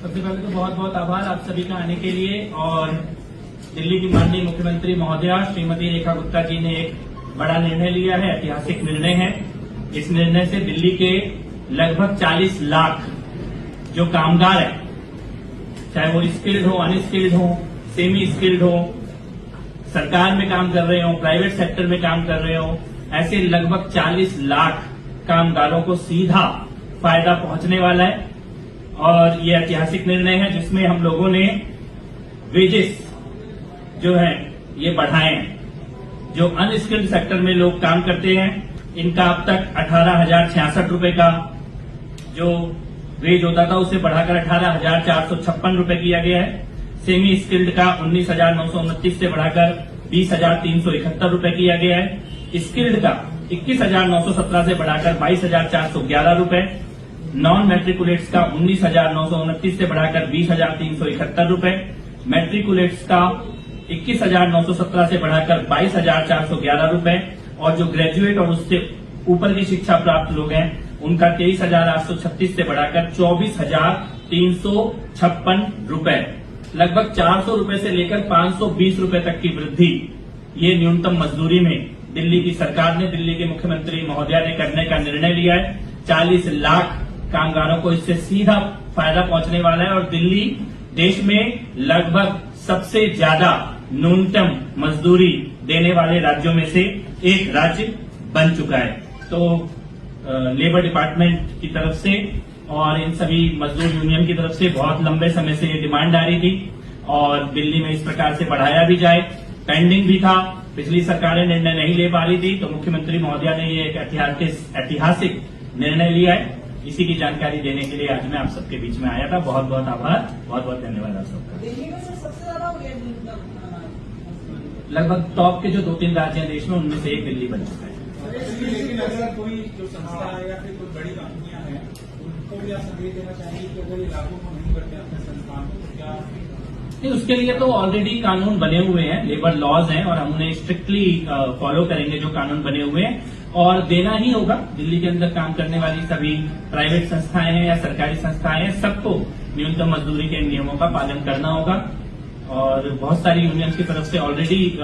सबसे पहले तो बहुत बहुत आभार आप सभी का आने के लिए। और दिल्ली की माननीय मुख्यमंत्री महोदया श्रीमती रेखा गुप्ता जी ने एक बड़ा निर्णय लिया है, ऐतिहासिक निर्णय है। इस निर्णय से दिल्ली के लगभग 40 लाख जो कामगार हैं, चाहे वो स्किल्ड हो, अनस्किल्ड हो, सेमी स्किल्ड हो, सरकार में काम कर रहे हो, प्राइवेट सेक्टर में काम कर रहे हो, ऐसे लगभग 40 लाख कामगारों को सीधा फायदा पहुंचने वाला है। और ये ऐतिहासिक निर्णय है जिसमें हम लोगों ने वेजेस जो है ये बढ़ाए हैं। जो अनस्किल्ड सेक्टर में लोग काम करते हैं इनका अब तक 18,066 रुपए का जो वेज होता था उसे बढ़ाकर 18,456 रुपए किया गया है। सेमी स्किल्ड का 19,929 से बढ़ाकर 20,371 रुपए किया गया है। स्किल्ड का 21,917 से बढ़ाकर 22,411 रुपए। नॉन मैट्रिकुलेट्स का 19,929 से बढ़ाकर 20,371 रुपए। मैट्रिकुलेट्स का 21,917 से बढ़ाकर 22,411 रुपए। और जो ग्रेजुएट और उससे ऊपर की शिक्षा प्राप्त लोग हैं उनका 23,836 से बढ़ाकर 24,356 रुपए। लगभग 400 रुपए से लेकर 520 रुपए तक की वृद्धि ये न्यूनतम मजदूरी में दिल्ली की सरकार ने, दिल्ली के मुख्यमंत्री महोदया ने करने का निर्णय लिया है। 40 लाख कामगारों को इससे सीधा फायदा पहुंचने वाला है। और दिल्ली देश में लगभग सबसे ज्यादा न्यूनतम मजदूरी देने वाले राज्यों में से एक राज्य बन चुका है। तो लेबर डिपार्टमेंट की तरफ से और इन सभी मजदूर यूनियन की तरफ से बहुत लंबे समय से ये डिमांड आ रही थी और दिल्ली में इस प्रकार से बढ़ाया भी जाए। पेंडिंग भी था, पिछली सरकारें निर्णय नहीं ले पा रही थी, तो मुख्यमंत्री महोदया ने ये एक ऐतिहासिक निर्णय लिया है। इसी की जानकारी देने के लिए आज मैं आप सबके बीच में आया था। बहुत बहुत आभार, बहुत बहुत धन्यवाद आप सबका। दिल्ली में सबसे ज्यादा लगभग टॉप के जो 2-3 राज्य हैं देश में उनमें से एक दिल्ली बन चुका है। लेकिन अगर कोई जो संस्था है या फिर कोई बड़ी कंपनियां हैं उनको भी आप संदेश देना चाहिए कि अगर ये लागू को नहीं करते अपने संस्थान को तो क्या नहीं, उसके लिए तो ऑलरेडी कानून बने हुए हैं, लेबर लॉज हैं और हम उन्हें स्ट्रिक्टली फॉलो करेंगे जो कानून बने हुए हैं। और देना ही होगा। दिल्ली के अंदर काम करने वाली सभी प्राइवेट संस्थाएं हैं या सरकारी संस्थाएं हैं, सबको न्यूनतम मजदूरी के नियमों का पालन करना होगा। और बहुत सारी यूनियंस की तरफ से ऑलरेडी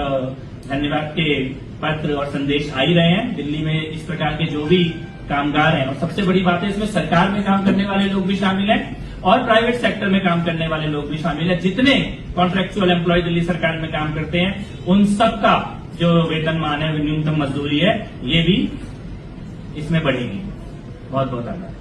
धन्यवाद के पत्र और संदेश आ ही रहे हैं। दिल्ली में इस प्रकार के जो भी कामगार हैं, और सबसे बड़ी बात है इसमें सरकार में काम करने वाले लोग भी शामिल हैं और प्राइवेट सेक्टर में काम करने वाले लोग भी शामिल हैं। जितने कॉन्ट्रेक्चुअल एम्प्लॉय दिल्ली सरकार में काम करते हैं उन सबका जो वेतनमान है, न्यूनतम मजदूरी है, ये भी इसमें बढ़ेगी। बहुत बहुत आभार।